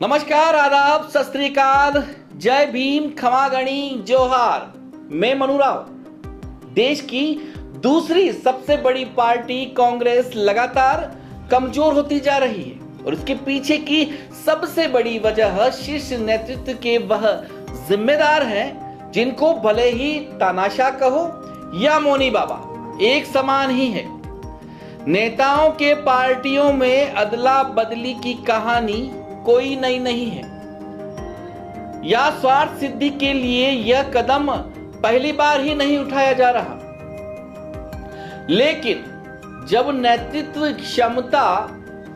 नमस्कार, आदाब, सत श्री अकाल, जय भीम, खमागणी, जोहार। मैं मनु राव। देश की दूसरी सबसे बड़ी पार्टी कांग्रेस लगातार कमजोर होती जा रही है और इसके पीछे की सबसे बड़ी वजह शीर्ष नेतृत्व के वह जिम्मेदार हैं जिनको भले ही तानाशाह कहो या मौनी बाबा, एक समान ही है। नेताओं के पार्टियों में अदला बदली की कहानी कोई नई नहीं है या स्वार्थ सिद्धि के लिए यह कदम पहली बार ही नहीं उठाया जा रहा। लेकिन जब नेतृत्व क्षमता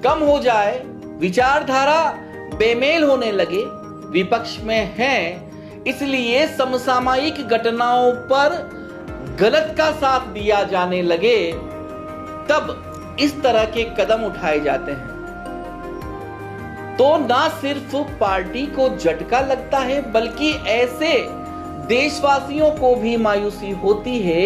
कम हो जाए, विचारधारा बेमेल होने लगे, विपक्ष में हैं इसलिए समसामयिक घटनाओं पर गलत का साथ दिया जाने लगे, तब इस तरह के कदम उठाए जाते हैं। तो ना सिर्फ पार्टी को झटका लगता है बल्कि ऐसे देशवासियों को भी मायूसी होती है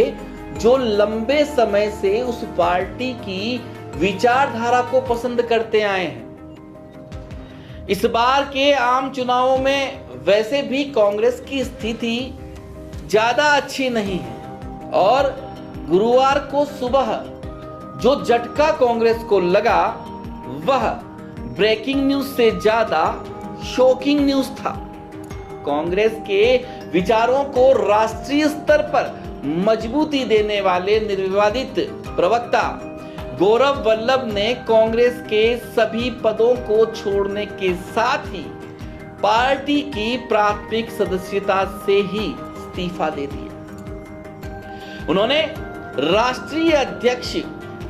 जो लंबे समय से उस पार्टी की विचारधारा को पसंद करते आए हैं। इस बार के आम चुनावों में वैसे भी कांग्रेस की स्थिति ज्यादा अच्छी नहीं है और गुरुवार को सुबह जो झटका कांग्रेस को लगा वह ब्रेकिंग न्यूज से ज्यादा शॉकिंग न्यूज था। कांग्रेस के विचारों को राष्ट्रीय स्तर पर मजबूती देने वाले निर्विवादित प्रवक्ता गौरव वल्लभ ने कांग्रेस के सभी पदों को छोड़ने के साथ ही पार्टी की प्राथमिक सदस्यता से ही इस्तीफा दे दिया। उन्होंने राष्ट्रीय अध्यक्ष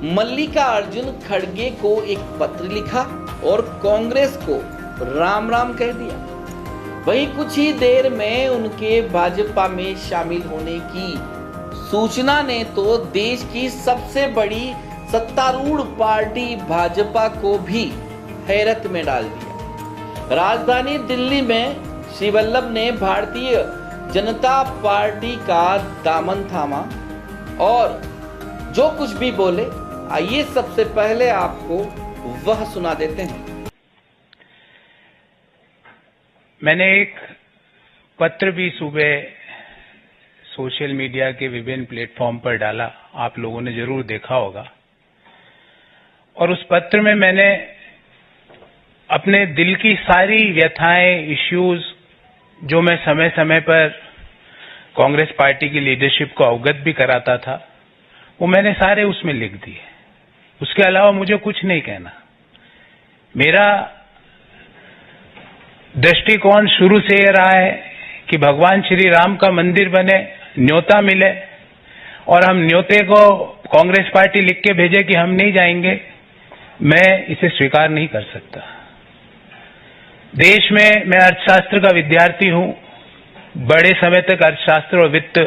मल्लिकार्जुन खड़गे को एक पत्र लिखा और कांग्रेस को राम राम कह दिया। वहीं कुछ ही देर में उनके भाजपा में शामिल होने की सूचना ने तो देश की सबसे बड़ी सत्तारूढ़ पार्टी भाजपा को भी हैरत में डाल दिया। राजधानी दिल्ली में श्री वल्लभ ने भारतीय जनता पार्टी का दामन थामा और जो कुछ भी बोले, आइए सबसे पहले आपको वह सुना देते हैं। मैंने एक पत्र भी सुबह सोशल मीडिया के विभिन्न प्लेटफॉर्म पर डाला, आप लोगों ने जरूर देखा होगा। और उस पत्र में मैंने अपने दिल की सारी व्यथाएं, इश्यूज जो मैं समय समय पर कांग्रेस पार्टी की लीडरशिप को अवगत भी कराता था, वो मैंने सारे उसमें लिख दिए। उसके अलावा मुझे कुछ नहीं कहना। मेरा दृष्टिकोण शुरू से ये रहा है कि भगवान श्री राम का मंदिर बने, न्योता मिले और हम न्योते को कांग्रेस पार्टी लिख के भेजे कि हम नहीं जाएंगे, मैं इसे स्वीकार नहीं कर सकता। देश में मैं अर्थशास्त्र का विद्यार्थी हूं, बड़े समय तक अर्थशास्त्र और वित्त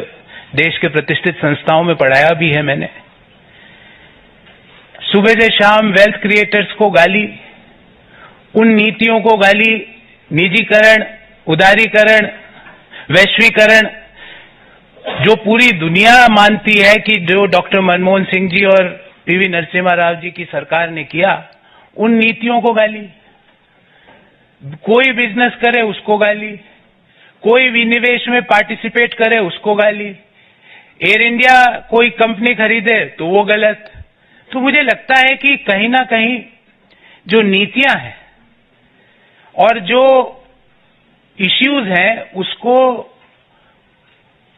देश के प्रतिष्ठित संस्थाओं में पढ़ाया भी है मैंने। सुबह से शाम वेल्थ क्रिएटर्स को गाली, उन नीतियों को गाली, निजीकरण, उदारीकरण, वैश्वीकरण, जो पूरी दुनिया मानती है कि जो डॉक्टर मनमोहन सिंह जी और पीवी नरसिम्हा राव जी की सरकार ने किया, उन नीतियों को गाली। कोई बिजनेस करे उसको गाली, कोई विनिवेश में पार्टिसिपेट करे उसको गाली, एयर इंडिया कोई कंपनी खरीदे तो वो गलत। तो मुझे लगता है कि कहीं ना कहीं जो नीतियां हैं और जो इश्यूज हैं उसको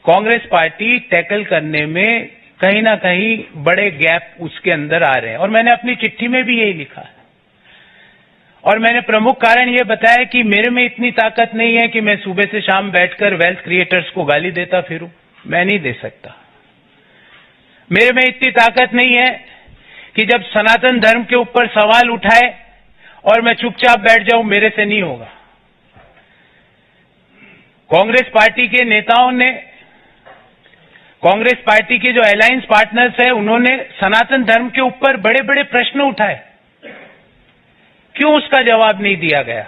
कांग्रेस पार्टी टैकल करने में कहीं ना कहीं बड़े गैप उसके अंदर आ रहे हैं। और मैंने अपनी चिट्ठी में भी यही लिखा है और मैंने प्रमुख कारण ये बताया कि मेरे में इतनी ताकत नहीं है कि मैं सुबह से शाम बैठकर वेल्थ क्रिएटर्स को गाली देता फिरूं, मैं नहीं दे सकता। मेरे में इतनी ताकत नहीं है कि जब सनातन धर्म के ऊपर सवाल उठाए और मैं चुपचाप बैठ जाऊं, मेरे से नहीं होगा। कांग्रेस पार्टी के नेताओं ने, कांग्रेस पार्टी के जो अलायंस पार्टनर्स हैं, उन्होंने सनातन धर्म के ऊपर बड़े बड़े प्रश्न उठाए, क्यों उसका जवाब नहीं दिया गया?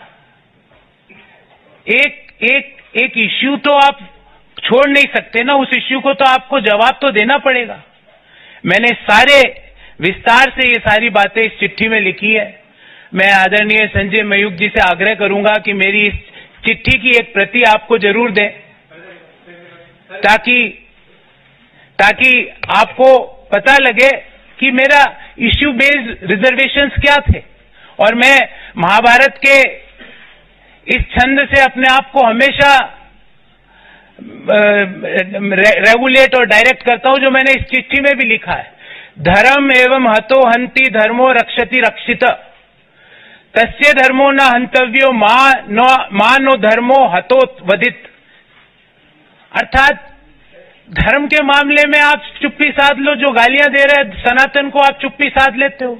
एक इश्यू तो आप छोड़ नहीं सकते ना, उस इश्यू को तो आपको जवाब तो देना पड़ेगा। मैंने सारे विस्तार से ये सारी बातें इस चिट्ठी में लिखी है। मैं आदरणीय संजय मयूख जी से आग्रह करूंगा कि मेरी इस चिट्ठी की एक प्रति आपको जरूर दें, ताकि आपको पता लगे कि मेरा इश्यू बेस्ड रिजर्वेशंस क्या थे। और मैं महाभारत के इस छंद से अपने आप को हमेशा रेगुलेट और डायरेक्ट करता हूं, जो मैंने इस चिट्ठी में भी लिखा है। धर्म एवं हतो हंति धर्मो रक्षति रक्षित, तस्य धर्मो न हंतव्यो मा नो धर्मो हतो वधित। अर्थात धर्म के मामले में आप चुप्पी साध लो, जो गालियां दे रहे हैं सनातन को आप चुप्पी साध लेते हो,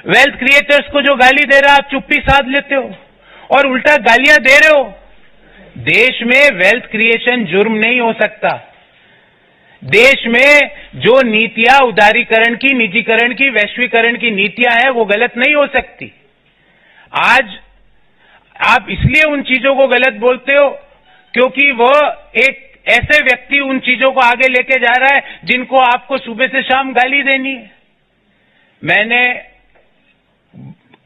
वेल्थ क्रिएटर्स को जो गाली दे रहा है आप चुप्पी साध लेते हो, और उल्टा गालियां दे रहे हो। देश में वेल्थ क्रिएशन जुर्म नहीं हो सकता। देश में जो नीतियां उदारीकरण की, निजीकरण की, वैश्वीकरण की नीतियां हैं वो गलत नहीं हो सकती। आज आप इसलिए उन चीजों को गलत बोलते हो क्योंकि वो एक ऐसे व्यक्ति उन चीजों को आगे लेके जा रहा है जिनको आपको सुबह से शाम गाली देनी है। मैंने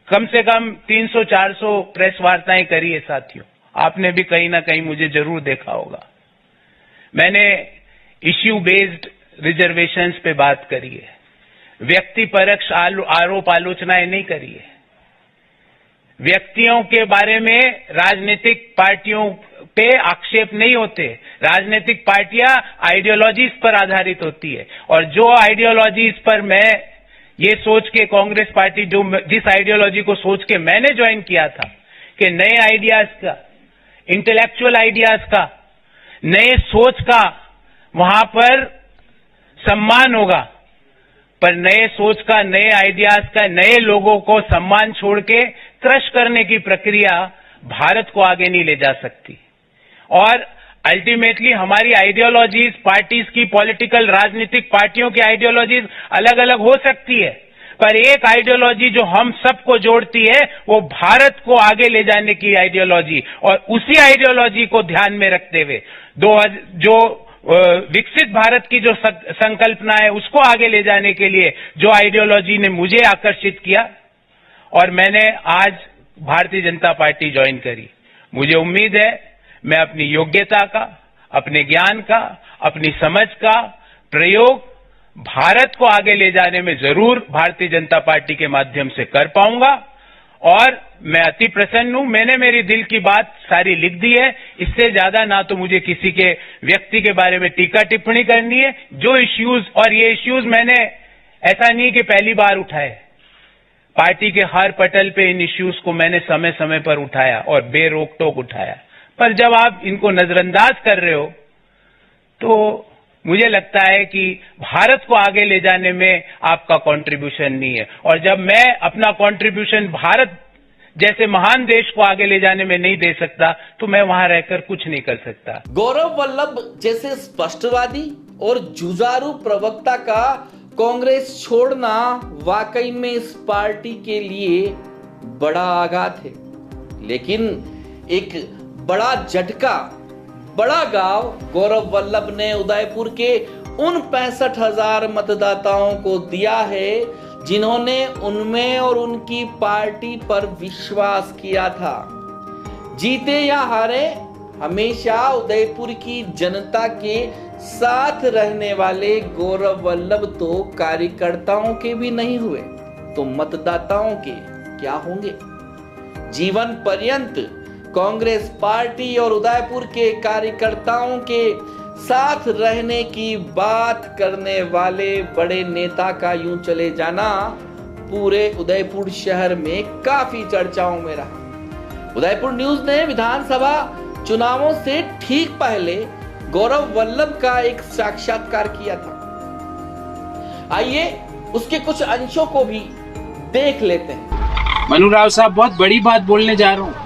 कम से कम 300-400 प्रेस वार्ताएं करी है साथियों, आपने भी कहीं ना कहीं मुझे जरूर देखा होगा। मैंने इश्यू बेस्ड रिजर्वेशंस पे बात करी है, व्यक्तिपरक आरोप आलोचनाएं नहीं करी है। व्यक्तियों के बारे में राजनीतिक पार्टियों पे आक्षेप नहीं होते। राजनीतिक पार्टियां आइडियोलॉजीज पर आधारित होती है, और जो आइडियोलॉजीज पर मैं ये सोच के कांग्रेस पार्टी जिस आइडियोलॉजी को सोच के मैंने ज्वाइन किया था कि नए आइडियाज का, इंटेलेक्चुअल आइडियाज का, नए सोच का वहां पर सम्मान होगा, पर नए सोच का, नए आइडियाज का, नए लोगों को सम्मान छोड़ के क्रश करने की प्रक्रिया भारत को आगे नहीं ले जा सकती। और अल्टीमेटली हमारी आइडियोलॉजीज, पार्टीज की, पॉलिटिकल राजनीतिक पार्टियों की आइडियोलॉजीज अलग अलग हो सकती है, पर एक आइडियोलॉजी जो हम सबको जोड़ती है वो भारत को आगे ले जाने की आइडियोलॉजी, और उसी आइडियोलॉजी को ध्यान में रखते हुए जो विकसित भारत की जो संकल्पना है उसको आगे ले जाने के लिए जो आइडियोलॉजी ने मुझे आकर्षित किया, और मैंने आज भारतीय जनता पार्टी ज्वाइन करी। मुझे उम्मीद है मैं अपनी योग्यता का, अपने ज्ञान का, अपनी समझ का प्रयोग भारत को आगे ले जाने में जरूर भारतीय जनता पार्टी के माध्यम से कर पाऊंगा, और मैं अति प्रसन्न हूं। मैंने मेरी दिल की बात सारी लिख दी है, इससे ज्यादा ना तो मुझे किसी के व्यक्ति के बारे में टीका टिप्पणी करनी है। जो इश्यूज, और ये इश्यूज मैंने ऐसा नहीं कि पहली बार उठाए, पार्टी के हर पटल पे इन इश्यूज को मैंने समय समय पर उठाया और बेरोक टोक उठाया, पर जब आप इनको नजरअंदाज कर रहे हो तो मुझे लगता है कि भारत को आगे ले जाने में आपका कंट्रीब्यूशन नहीं है, और जब मैं अपना कंट्रीब्यूशन भारत जैसे महान देश को आगे ले जाने में नहीं दे सकता तो मैं वहां रहकर कुछ नहीं कर सकता। गौरव वल्लभ जैसे स्पष्टवादी और जुझारू प्रवक्ता का कांग्रेस छोड़ना वाकई में इस पार्टी के लिए बड़ा आघात है, लेकिन एक बड़ा झटका, बड़ा गांव गौरव वल्लभ ने उदयपुर के उन 65,000 मतदाताओं को दिया है जिन्होंने उनमें और उनकी पार्टी पर विश्वास किया था। जीते या हारे, हमेशा उदयपुर की जनता के साथ रहने वाले गौरव वल्लभ तो कार्यकर्ताओं के भी नहीं हुए तो मतदाताओं के क्या होंगे? जीवन पर्यंत कांग्रेस पार्टी और उदयपुर के कार्यकर्ताओं के साथ रहने की बात करने वाले बड़े नेता का यूं चले जाना पूरे उदयपुर शहर में काफी चर्चाओं में रहा। उदयपुर न्यूज ने विधानसभा चुनावों से ठीक पहले गौरव वल्लभ का एक साक्षात्कार किया था। आइए उसके कुछ अंशों को भी देख लेते हैं। मनु राव साहब, बहुत बड़ी बात बोलने जा रहा हूँ।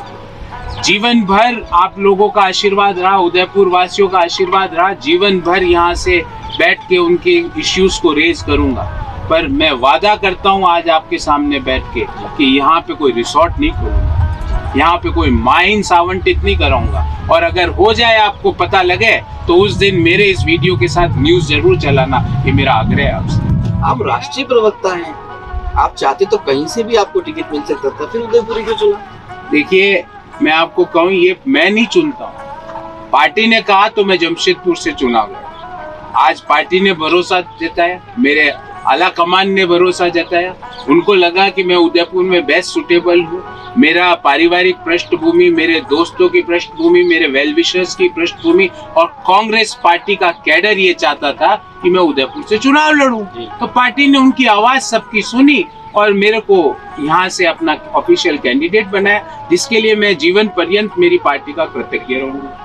जीवन भर आप लोगों का आशीर्वाद रहा, उदयपुर वासियों का आशीर्वाद रहा। जीवन भर यहाँ से बैठ के उनके इश्यूज को रेज करूंगा, पर मैं वादा करता हूँ आज आपके सामने बैठ के कि यहाँ पे कोई रिसोर्ट नहीं खोलूंगा, यहाँ पे कोई माइंस आवंटित नहीं कराऊंगा, और अगर हो जाए आपको पता लगे तो उस दिन मेरे इस वीडियो के साथ न्यूज जरूर चलाना, ये मेरा आग्रह है आपसे। आप राष्ट्रीय प्रवक्ता हैं, आप चाहते तो कहीं से भी आपको टिकट मिल सकता था, फिर उदयपुर क्यों चुना? देखिए, मैं आपको कहूँ, ये मैं नहीं चुनता हूँ। पार्टी ने कहा तो मैं जमशेदपुर से चुनाव लड़ा। आज पार्टी ने भरोसा जताया, मेरे आला कमान ने भरोसा जताया, उनको लगा कि मैं उदयपुर में बेस्ट सुटेबल हूँ। मेरा पारिवारिक पृष्ठभूमि, मेरे दोस्तों की पृष्ठभूमि, मेरे वेल विशर्स की पृष्ठभूमि और कांग्रेस पार्टी का कैडर ये चाहता था कि मैं उदयपुर से चुनाव लड़ूं। तो पार्टी ने उनकी आवाज सबकी सुनी और मेरे को यहाँ से अपना ऑफिशियल कैंडिडेट बनाया, जिसके लिए मैं जीवन पर्यंत मेरी पार्टी का कृतज्ञ रहूंगा।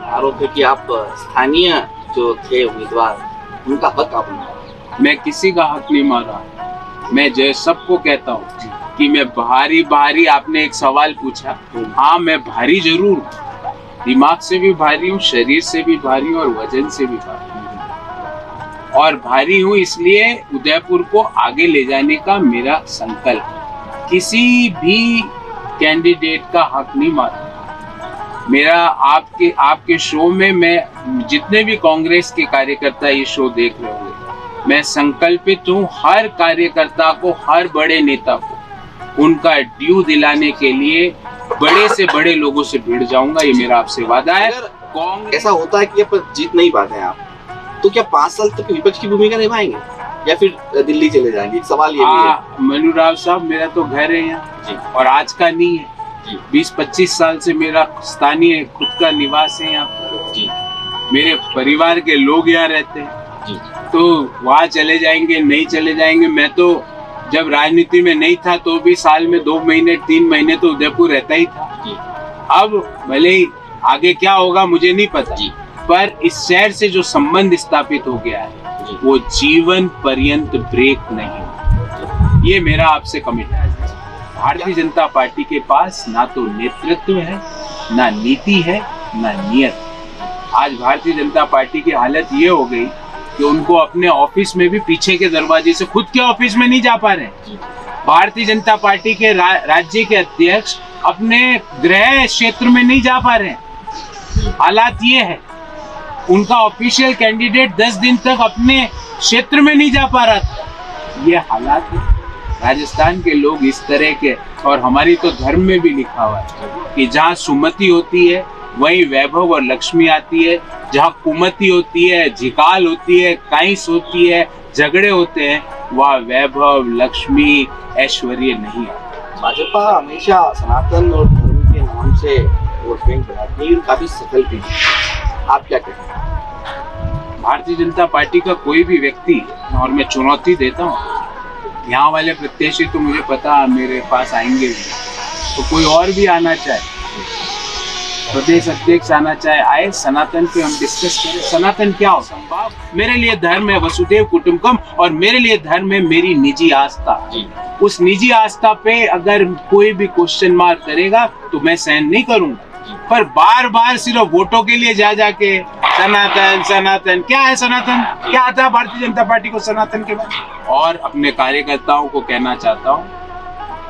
आरोप है कि आप स्थानीय जो थे उम्मीदवार, उनका हक आपने। मैं किसी का हक नहीं मारा। मैं जो सबको कहता हूँ कि मैं भारी, आपने एक सवाल पूछा, हाँ मैं भारी जरूर हूँ, दिमाग से भी भारी हूँ, शरीर से भी भारी हूँ और वजन से भी भारी हूँ। और भारी हूँ इसलिए उदयपुर को आगे ले जाने का मेरा संकल्प। किसी भी कैंडिडेट का हक नहीं मारा। मेरा आपके शो में, मैं जितने भी कांग्रेस के कार्यकर्ता ये शो देख रहे होंगे, मैं संकल्पित हूँ हर कार्यकर्ता को, हर बड़े नेता को उनका ड्यू दिलाने के लिए बड़े से बड़े लोगों से भिड़ जाऊंगा। ये मेरा आपसे वादा है। ऐसा होता है कि आप जीत नहीं पाते हैं आप, तो क्या 5 साल तक विपक्ष की भूमिका निभाएंगे या फिर दिल्ली चले जाएंगे? एक सवाल ये भी है। मनुराव साहब, मेरा तो घर है यहाँ और आज का नहीं है। 20-25 साल से मेरा स्थानीय खुद का निवास है यहाँ पर। मेरे परिवार के लोग यहाँ रहते हैं, तो वहाँ चले जाएंगे, नहीं चले जाएंगे। मैं तो जब राजनीति में नहीं था तो भी साल में 2 महीने 3 महीने तो उदयपुर रहता ही था। अब भले ही आगे क्या होगा मुझे नहीं पता, पर इस शहर से जो संबंध स्थापित हो गया है वो जीवन पर्यंत ब्रेक नहीं होगा। ये मेरा आपसे कमिटमेंट है। भारतीय जनता पार्टी के पास ना तो नेतृत्व है, ना नीति है, ना नियत। आज भारतीय जनता पार्टी की हालत ये हो गई कि उनको अपने ऑफिस में भी पीछे के दरवाजे से, खुद के ऑफिस में नहीं जा पा रहे। भारतीय जनता पार्टी के राज्य के अध्यक्ष अपने गृह क्षेत्र में नहीं जा पा रहे। हालात ये है, उनका ऑफिशियल कैंडिडेट 10 दिन तक अपने क्षेत्र में नहीं जा पा रहा था। ये हालात है। राजस्थान के लोग इस तरह के, और हमारी तो धर्म में भी लिखा हुआ है कि जहाँ सुमति होती है वहीं वैभव और लक्ष्मी आती है, जहाँ कुमति होती है, झिकाल होती है, काइंस होती है, झगड़े होते हैं, वहाँ वैभव, लक्ष्मी, ऐश्वर्य नहीं आता। भाजपा हमेशा सनातन और धर्म के नाम से वोट बैंक बनाती है, काफी सफल भी है। आप क्या कहेंगे? भारतीय जनता पार्टी का कोई भी व्यक्ति, और मैं चुनौती देता हूँ, यहाँ वाले प्रत्याशी तो मुझे पता मेरे पास आएंगे भी, तो कोई और भी आना चाहे, प्रदेश अध्यक्ष आना चाहे, आए, सनातन पे हम डिस्कस करें। सनातन क्या होता है? मेरे लिए धर्म है वसुदेव कुटुंबकम, और मेरे लिए धर्म है मेरी निजी आस्था। उस निजी आस्था पे अगर कोई भी क्वेश्चन मार्क करेगा तो मैं सहन नहीं करूंगा। पर बार बार सिर्फ वोटों के लिए जा जाके सनातन सनातन, क्या है सनातन? क्या आता है भारतीय जनता पार्टी को सनातन के बाद? और अपने कार्यकर्ताओं को कहना चाहता हूँ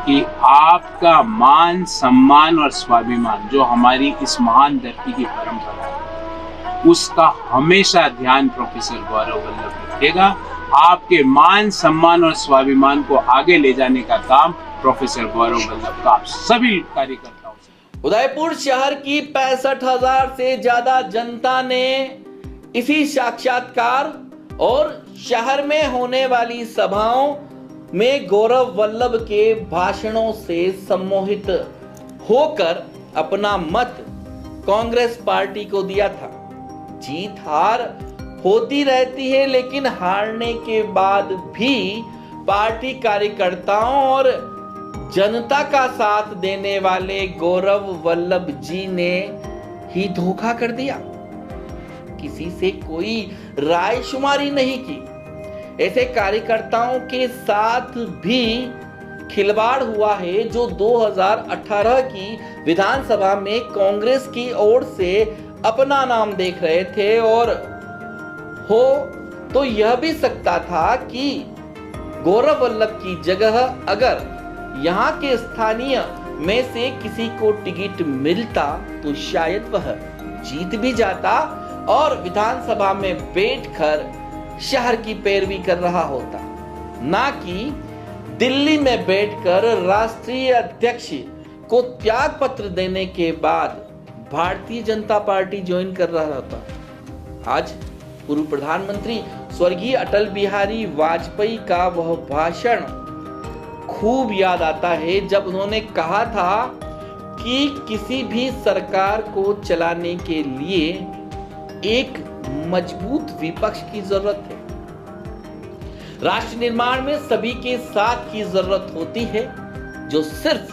कि आपका मान, सम्मान और स्वाभिमान जो हमारी इस महान धरती की परंपरा है, उसका हमेशा ध्यान प्रोफेसर गौरव वल्लभ रखेगा। आपके मान, सम्मान और स्वाभिमान को आगे ले जाने का काम प्रोफेसर गौरव वल्लभ का आप सभी कार्यकर्ताओं से। उदयपुर शहर की 65,000 से ज्यादा जनता ने इसी साक्षात्कार और शहर में होने वाली सभाओं में गौरव वल्लभ के भाषणों से सम्मोहित होकर अपना मत कांग्रेस पार्टी को दिया था। जीत हार होती रहती है, लेकिन हारने के बाद भी पार्टी कार्यकर्ताओं और जनता का साथ देने वाले गौरव वल्लभ जी ने ही धोखा कर दिया। किसी से कोई रायशुमारी नहीं की। ऐसे कार्यकर्ताओं के साथ भी खिलवाड़ हुआ है जो 2018 की विधानसभा में कांग्रेस की ओर से अपना नाम देख रहे थे, और हो तो यह भी सकता था कि गौरव वल्लभ की जगह अगर यहाँ के स्थानीय में से किसी को टिकट मिलता तो शायद वह जीत भी जाता और विधानसभा में बैठकर शहर की पैरवी कर रहा होता, ना कि दिल्ली में बैठकर राष्ट्रीय अध्यक्ष को त्याग पत्र देने के बाद भारतीय जनता पार्टी ज्वाइन कर रहा था। आज पूर्व प्रधानमंत्री स्वर्गीय अटल बिहारी वाजपेयी का वह भाषण खूब याद आता है जब उन्होंने कहा था कि किसी भी सरकार को चलाने के लिए एक मजबूत विपक्ष की जरूरत है। राष्ट्र निर्माण में सभी के साथ की जरूरत होती है, जो सिर्फ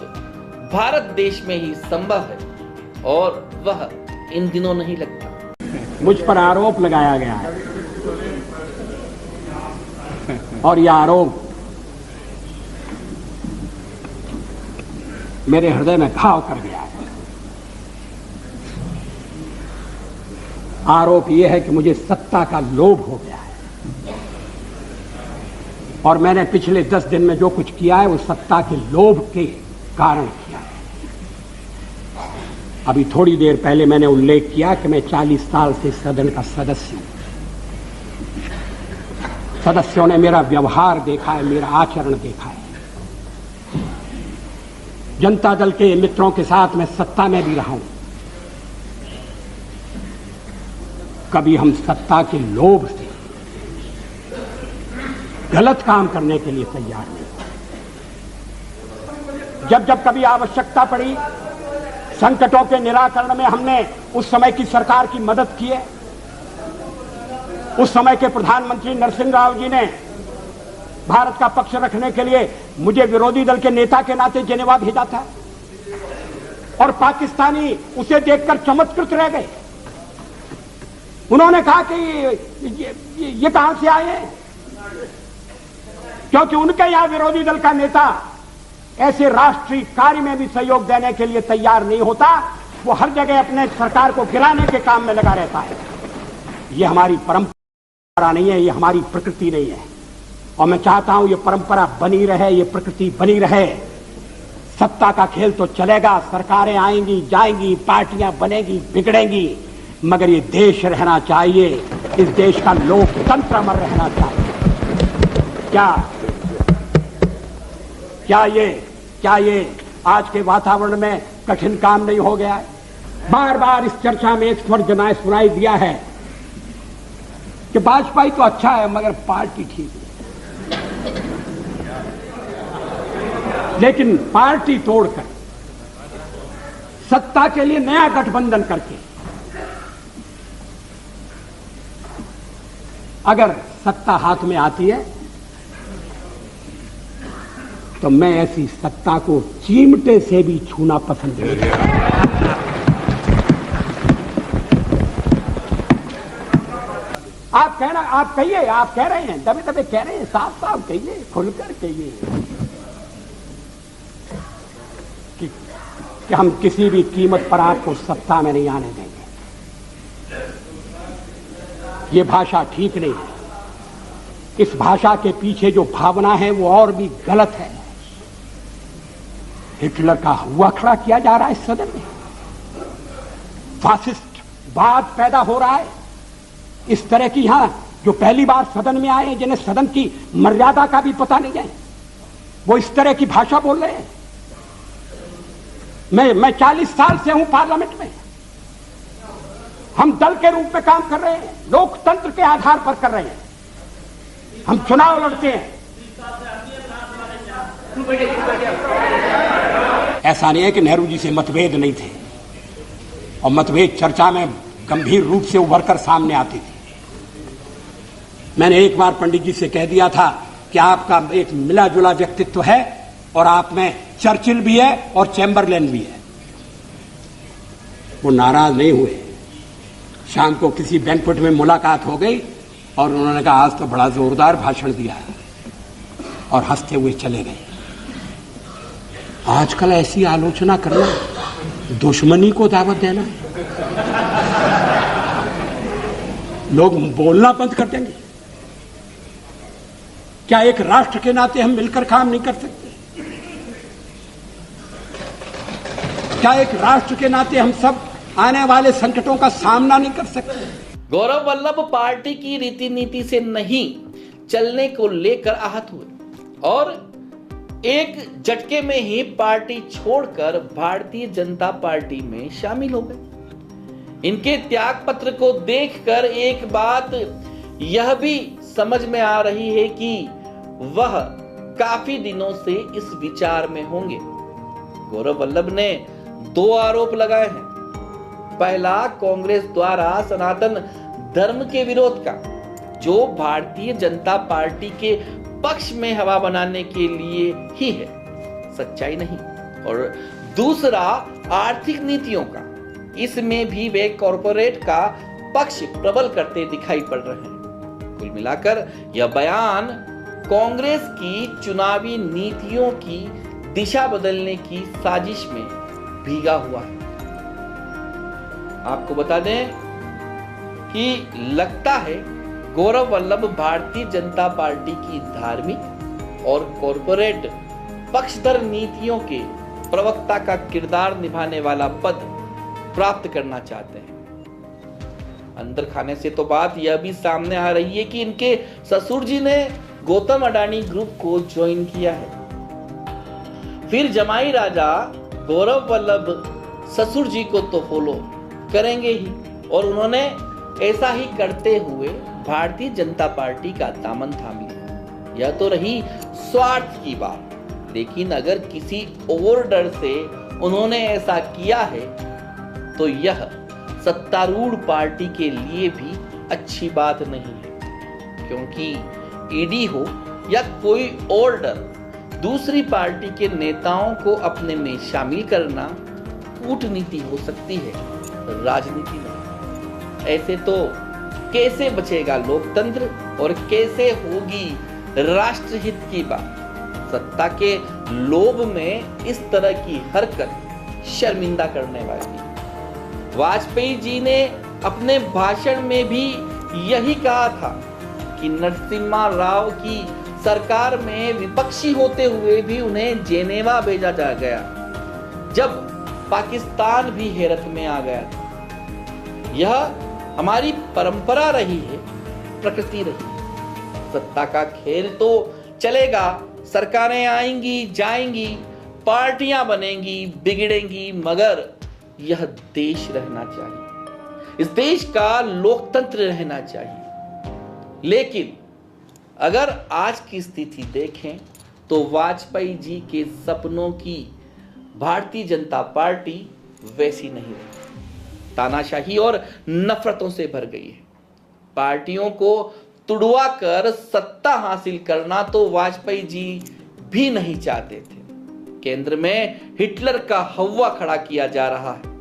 भारत देश में ही संभव है और वह इन दिनों नहीं लगता। मुझ पर आरोप लगाया गया है और यह आरोप मेरे हृदय में घाव कर गया है। आरोप यह है कि मुझे सत्ता का लोभ हो गया है और मैंने पिछले 10 दिन में जो कुछ किया है वो सत्ता के लोभ के कारण किया है। अभी थोड़ी देर पहले मैंने उल्लेख किया कि मैं 40 साल से सदन का सदस्य हूं। सदस्यों ने मेरा व्यवहार देखा है, मेरा आचरण देखा है। जनता दल के मित्रों के साथ मैं सत्ता में भी रहा हूं। कभी हम सत्ता के लोभ से गलत काम करने के लिए तैयार नहीं। जब जब कभी आवश्यकता पड़ी, संकटों के निराकरण में हमने उस समय की सरकार की मदद की है। उस समय के प्रधानमंत्री नरसिंह राव जी ने भारत का पक्ष रखने के लिए मुझे विरोधी दल के नेता के नाते जेनेवा भेजा था और पाकिस्तानी उसे देखकर चमत्कृत रह गए। उन्होंने कहा कि ये कहां से आए हैं, क्योंकि उनके यहां विरोधी दल का नेता ऐसे राष्ट्रीय कार्य में भी सहयोग देने के लिए तैयार नहीं होता। वो हर जगह अपने सरकार को गिराने के काम में लगा रहता है। ये हमारी परंपरा नहीं है, ये हमारी प्रकृति नहीं है और मैं चाहता हूं ये परंपरा बनी रहे, ये प्रकृति बनी रहे। सत्ता का खेल तो चलेगा, सरकारें आएंगी जाएंगी, पार्टियां बनेगी बिगड़ेंगी, मगर ये देश रहना चाहिए। इस देश का लोकतंत्र अमर रहना चाहिए। क्या ये आज के वातावरण में कठिन काम नहीं हो गया है? बार बार इस चर्चा में एक स्वर सुनाई दिया है कि वाजपेयी तो अच्छा है मगर पार्टी ठीक है। लेकिन पार्टी तोड़कर सत्ता के लिए नया गठबंधन करके अगर सत्ता हाथ में आती है तो मैं ऐसी सत्ता को चिमटे से भी छूना पसंद नहीं करता। आप कहिए, आप कह रहे हैं, दबे दबे कह रहे हैं, साफ साफ कहिए, खुलकर कहिए कि हम किसी भी कीमत पर आपको सत्ता में नहीं आने देंगे। ये भाषा ठीक नहीं है। इस भाषा के पीछे जो भावना है वो और भी गलत है। हिटलर का हुआ खड़ा किया जा रहा है सदन में, फासिस्ट वाद पैदा हो रहा है। इस तरह की यहां जो पहली बार सदन में आए हैं, जिन्हें सदन की मर्यादा का भी पता नहीं है, वो इस तरह की भाषा बोल रहे हैं। मैं 40 साल से हूं पार्लियामेंट में। हम दल के रूप में काम कर रहे हैं, लोकतंत्र के आधार पर कर रहे हैं। हम चुनाव लड़ते हैं। ऐसा नहीं है कि नेहरू जी से मतभेद नहीं थे और मतभेद चर्चा में गंभीर रूप से उभरकर सामने आती थी। मैंने एक बार पंडित जी से कह दिया था कि आपका एक मिला जुला व्यक्तित्व है और आप में चर्चिल भी है और चैम्बरलेन भी है। वो नाराज नहीं हुए। शाम को किसी बैंक्वेट में मुलाकात हो गई और उन्होंने कहा आज तो बड़ा जोरदार भाषण दिया है और हंसते हुए चले गए। आजकल ऐसी आलोचना करना दुश्मनी को दावत देना है। लोग बोलना बंद कर देंगे। क्या एक राष्ट्र के नाते हम मिलकर काम नहीं कर सकते? क्या एक राष्ट्र के नाते हम सब आने वाले संकटों का सामना नहीं कर सकते? गौरव वल्लभ पार्टी की रीति नीति से नहीं चलने को लेकर आहत हुए और एक झटके में ही पार्टी छोड़कर भारतीय जनता पार्टी में शामिल हो गए। इनके त्याग पत्र को देखकर एक बात यह भी समझ में आ रही है कि वह काफी दिनों से इस विचार में होंगे। गौरव वल्लभ ने 2 आरोप लगाए हैं। पहला, कांग्रेस द्वारा सनातन धर्म के विरोध का, जो भारतीय जनता पार्टी के पक्ष में हवा बनाने के लिए ही है, सच्चाई नहीं। और दूसरा, आर्थिक नीतियों का, इसमें भी वे कॉरपोरेट का पक्ष प्रबल करते दिखाई पड़ रहे हैं। कुल मिलाकर यह बयान कांग्रेस की चुनावी नीतियों की दिशा बदलने की साजिश में भीगा हुआ है। आपको बता दें कि लगता है गौरव वल्लभ भारतीय जनता पार्टी की धार्मिक और कॉरपोरेट पक्षधर नीतियों के प्रवक्ता का किरदार निभाने वाला पद प्राप्त करना चाहते हैं। अंदर खाने से तो बात यह भी सामने आ रही है कि इनके ससुर जी ने गौतम अडानी ग्रुप को ज्वाइन किया है। फिर जमाई राजा गौरव वल्लभ ससुर जी को तो फॉलो करेंगे ही, और उन्होंने ऐसा ही करते हुए भारतीय जनता पार्टी का दामन थाम लिया। यह तो रही स्वार्थ की बात, लेकिन अगर किसी और डर से उन्होंने ऐसा किया है तो यह सत्तारूढ़ पार्टी के लिए भी अच्छी बात नहीं है, क्योंकि ईडी हो या कोई और डर, दूसरी पार्टी के नेताओं को अपने में शामिल करना कूटनीति हो सकती है, राजनीति नहीं। ऐसे तो कैसे बचेगा लोकतंत्र और कैसे होगी राष्ट्रहित की बात। सत्ता के लोभ में इस तरह की हरकत शर्मिंदा करने वाली। वाजपेयी जी ने अपने भाषण में भी यही कहा था कि नरसिम्हा राव की सरकार में विपक्षी होते हुए भी उन्हें जेनेवा भेजा जा गया, जब पाकिस्तान भी हैरत में आ गया था। यह हमारी परंपरा रही है, प्रकृति रही है। सत्ता का खेल तो चलेगा, सरकारें आएंगी जाएंगी, पार्टियां बनेंगी बिगड़ेंगी, मगर यह देश रहना चाहिए, इस देश का लोकतंत्र रहना चाहिए। लेकिन अगर आज की स्थिति देखें तो वाजपेयी जी के सपनों की भारतीय जनता पार्टी वैसी नहीं रही। तानाशाही और नफरतों से भर गई है। पार्टियों को तुड़वा कर सत्ता हासिल करना तो वाजपेयी जी भी नहीं चाहते थे। केंद्र में हिटलर का हव्वा खड़ा किया जा रहा है,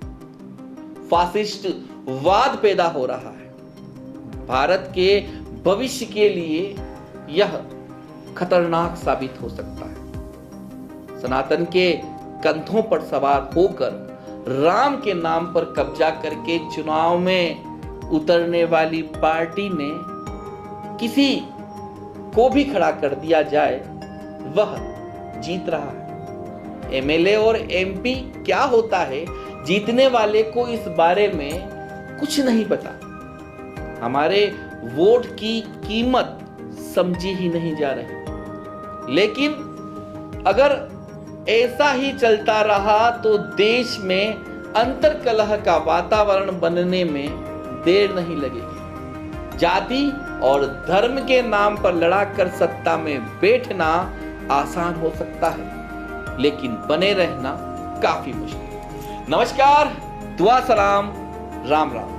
फासिस्ट वाद पैदा हो रहा है। भारत के भविष्य के लिए यह खतरनाक साबित हो सकता है। सनातन के कंधों पर सवार होकर राम के नाम पर कब्जा करके चुनाव में उतरने वाली पार्टी ने किसी को भी खड़ा कर दिया जाए, वह जीत रहा है। एमएलए और एमपी क्या होता है, जीतने वाले को इस बारे में कुछ नहीं पता। हमारे वोट की कीमत समझी ही नहीं जा रही। लेकिन अगर ऐसा ही चलता रहा तो देश में अंतर्कलह का वातावरण बनने में देर नहीं लगेगी। जाति और धर्म के नाम पर लड़ाकर सत्ता में बैठना आसान हो सकता है, लेकिन बने रहना काफी मुश्किल। नमस्कार, दुआ सलाम, राम राम।